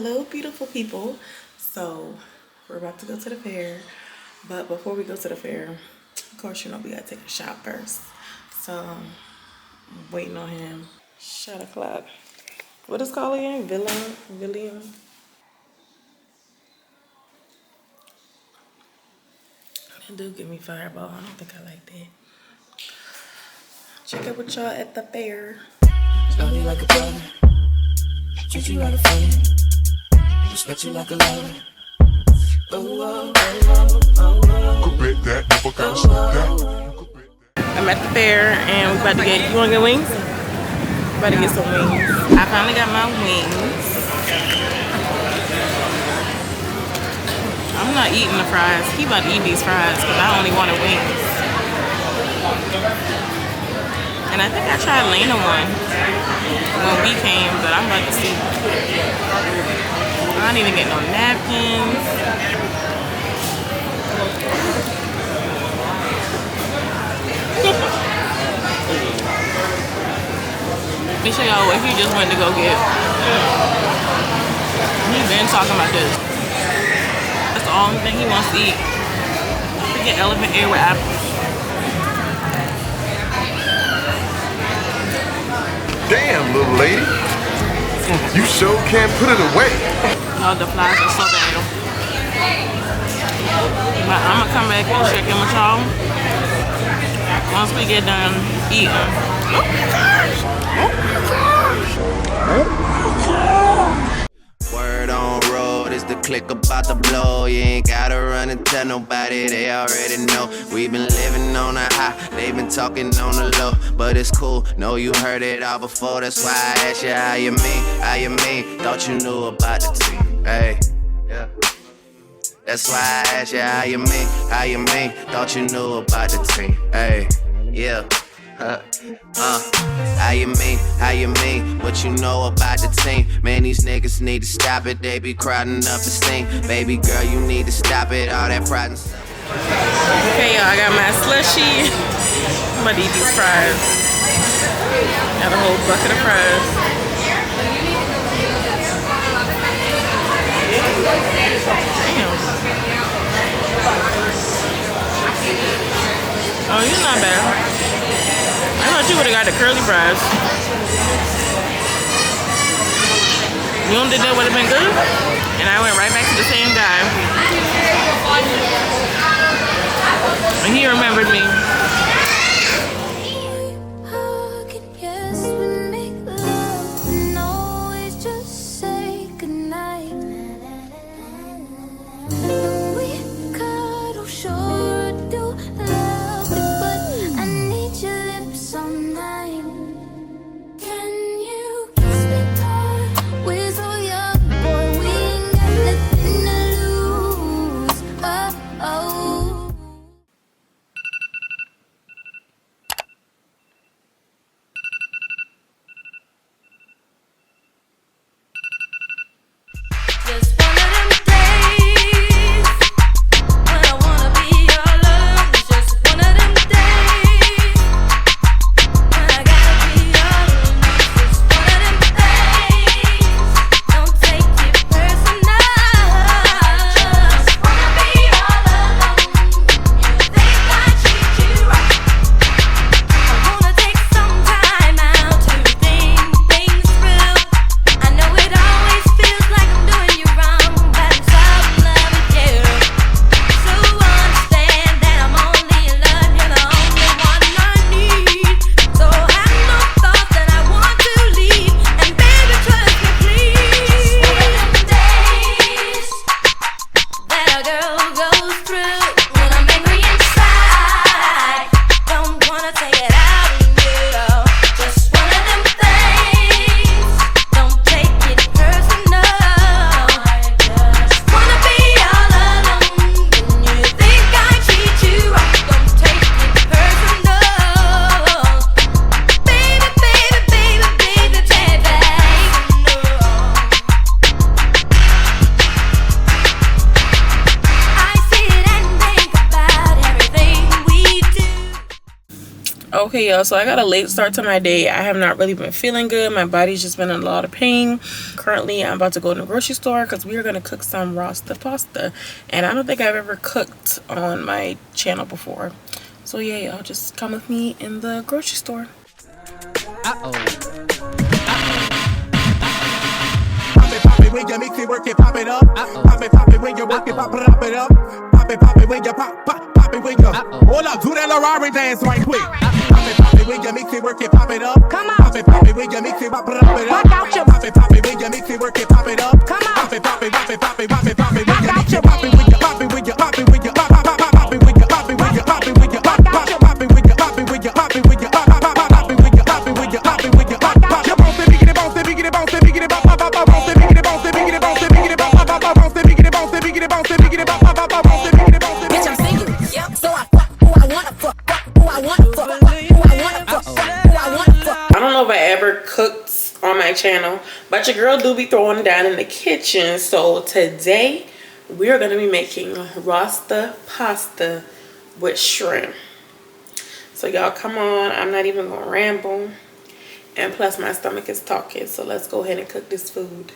Hello, beautiful people. So we're about to go to the fair, but before we go to the fair, of course, you know we gotta take a shot first. So I'm waiting on him. Shot o'clock. What is it called again? William. That do give me fireball. I don't think I like that. Check it with y'all at the fair. Love you like a brother, treat you like a friend, respect you like a lover. Could bet that, never gotta stop that. I'm at the fair and we're about to get, you wanna get wings? We're about to get some wings. I finally got my wings. I'm not eating the fries. He about to eat these fries because I only wanted wings. And I think I tried Lena one when we came, but I'm about to see. I didn't even get no napkins. Let me show y'all what he just went to go get. He's been talking about this. That's the only thing he wants to eat. Freaking elephant ear with apples. Damn, little lady. You sure can't put it away. Oh, the flies are so bad. But I'm gonna come back and check in with y'all once we get done eating. Word on road is the click about to blow. You ain't gotta run and tell nobody, they already know. We been living on a high, they been talking on the low. But it's cool, know you heard it all before. That's why I asked you how you mean, thought you knew about the team. Hey, yeah. That's why I asked you how you mean, thought you knew about the team. Hey, yeah. How you mean, what you know about the team? Man, these niggas need to stop it, they be crowding up the scene. Baby girl, you need to stop it, all that pride and stuff. Okay, y'all, I got my slushie. I'm about to eat these fries. Got a whole bucket of fries. Damn. Oh, you're not bad. I thought you would have got the curly fries. You don't think that would have been good? And I went right back to the same guy. And he remembered me. Okay, y'all, so I got a late start to my day. I have not really been feeling good. My body's just been in a lot of pain. Currently, I'm about to go to the grocery store because we are going to cook some Rasta pasta. And I don't think I've ever cooked on my channel before. So yeah, y'all, just come with me in the grocery store. Pop it when you mix it, work it, pop it up. Pop it when you work it, pop it up. Pop it when you pop it when you. Hold up, do that Ferrari dance right quick. Pop it when you mix it, work it, pop it up. Come on. Pop it when you mix it, pop it up. Pop it when you mix it, work it, pop it up. Come on. Pop it when you mix it, pop it when you pop it when you pop it when you pop it when you pop it when you pop it when you pop it when you pop it when you pop it when you pop it when you pop it when you pop it when you pop it when you pop it when you pop it. You bounce it, big it, bounce it, big it, bounce it, big it, bounce it, bounce it, big it, bounce it, big it, bounce it, big it, bounce it, bounce it, big it, bounce it, big it, bounce it, big it, bounce it, bounce it, big it, bounce it. Bitch, I'm single. Yep. So I fuck who I wanna fuck. Who I wanna fuck. Who I wanna fuck. Who I wanna fuck. I don't know if I ever cooked on my channel, but your girl do be throwing down in the kitchen. So today we're gonna be making Rasta pasta with shrimp. So y'all come on, I'm not even gonna ramble. And plus my stomach is talking, so let's go ahead and cook this food.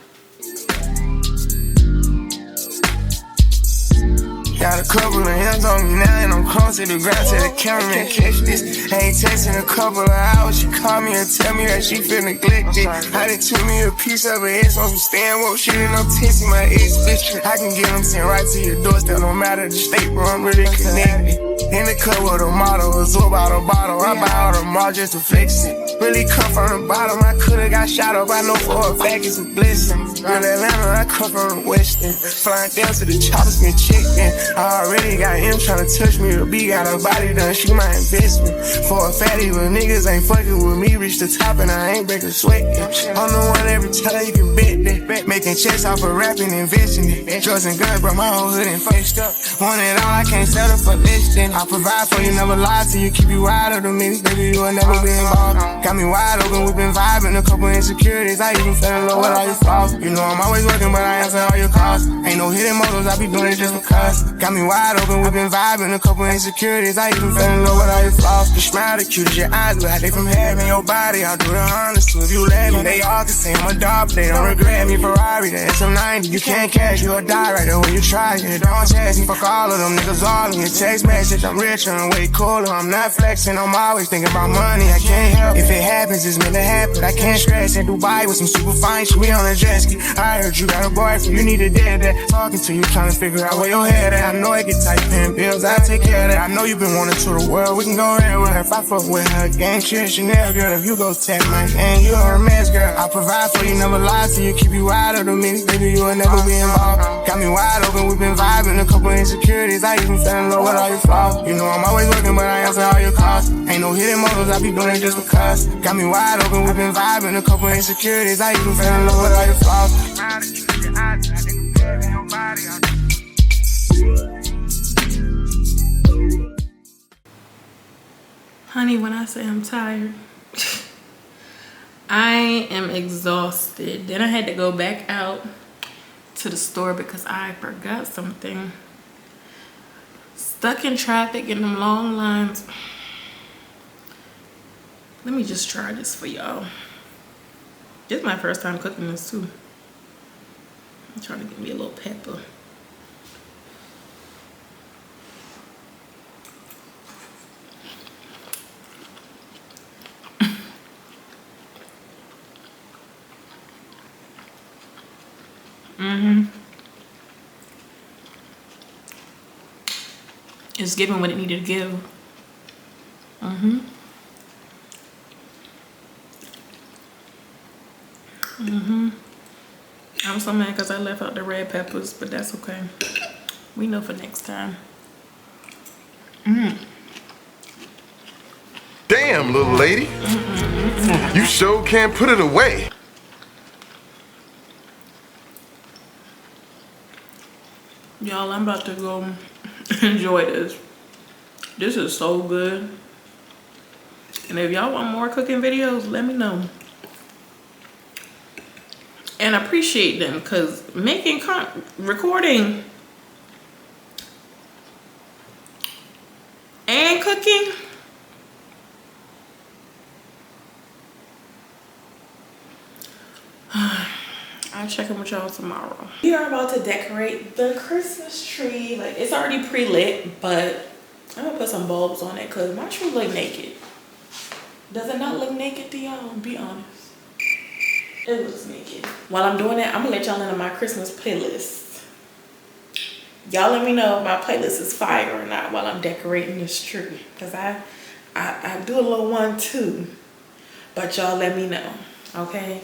Got a couple of hands on me now and I'm close to the ground. Tell the cameraman catch this. I ain't texting a couple of hours. She called me and tell me that she feel neglected. I done took me a piece of her ass on some stand woke shit and I'm texting my ex bitch. I can get them sent right to your doorstep, no matter the state, bro. I'm really connected. In the club with a model, absorb out a bottle. I buy all the mall just to flex it. Really come from the bottom, I coulda got shot up. I know for a fact it's a blessing. Real Atlanta, I come from the Western. Flying down to the choppers, been chicken. I already got him tryna touch me. The B got her body done, she my investment. For a fatty, but niggas ain't fucking with me. Reach the top and I ain't breaking sweat. I'm the one every time you can bet that. Making checks off of rapping, investing it. Drugs and guns, bro, my whole hood ain't faced up. Want it all, I can't settle for less than. I provide for you, never lie to you. Keep you wide of the minutes, baby, you will never be involved. Got me wide open, we been vibing. A couple insecurities, I even fell in love with all your flaws. You know I'm always working, but I answer all your calls. Ain't no hidden motives, I be doing it just because. Got me wide open, we been vibing. A couple insecurities, I even fell in love with all your flaws. You smile the cutest, your eyes look like they from heaven. Your body, I'll do the honest too if you let me. They all can say I'm a dog, but they don't regret me. Ferrari, the SM90, you can't catch, you'll die right there when you try. You don't chase me, fuck all of them niggas all in your text message. I'm richer and way cooler, I'm not flexing. I'm always thinking about money, I can't help. If it happens, it's meant to happen. I can't stress. In Dubai with some super fine shit, we on a jet ski. I heard you got a boyfriend, you need a dad that. Talking to you, trying to figure out where your head at. I know I get tight, paying bills, I take care of that. I know you been wanting to the world, we can go everywhere. If I fuck with her, gang shit, Chanel girl. If you go tap my hand, you a romance girl. I provide for you, never lie to you. Keep you wide of the minutes, baby, you will never be involved. Got me wide open, we been vibing. A couple insecurities, I even fell in love with all your flaws. You know I'm always working, but I answer all your calls. Ain't no hidden motives, I be doing it just because. Got me wide open, we been vibing. A couple insecurities, I even fell in love with all your flaws. Honey, when I say I'm tired, I am exhausted. Then I had to go back out to the store because I forgot something. Stuck in traffic in them long lines. Let me just try this for y'all. This is my first time cooking this too. I'm trying to get me a little pepper. It's giving what it needed to give. I'm so mad because I left out the red peppers, but that's okay. We know for next time. Damn, little lady. You sure can't put it away. Y'all, I'm about to go enjoy this. This is so good. And if y'all want more cooking videos, let me know. And I appreciate them, because recording and cooking I'll check in with y'all tomorrow. We are about to decorate the Christmas tree. Like, it's already pre-lit, but I'm gonna put some bulbs on it because my tree look naked. Does it not look naked to y'all? Be honest. It looks naked. While I'm doing that, I'm gonna let y'all into my Christmas playlist. Y'all let me know if my playlist is fire or not while I'm decorating this tree. Because I do a little one too. But y'all let me know. Okay?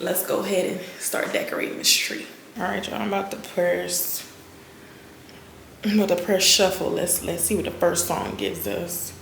Let's go ahead and start decorating this tree. Alright, y'all. I'm about to press shuffle. Let's see what the first song gives us.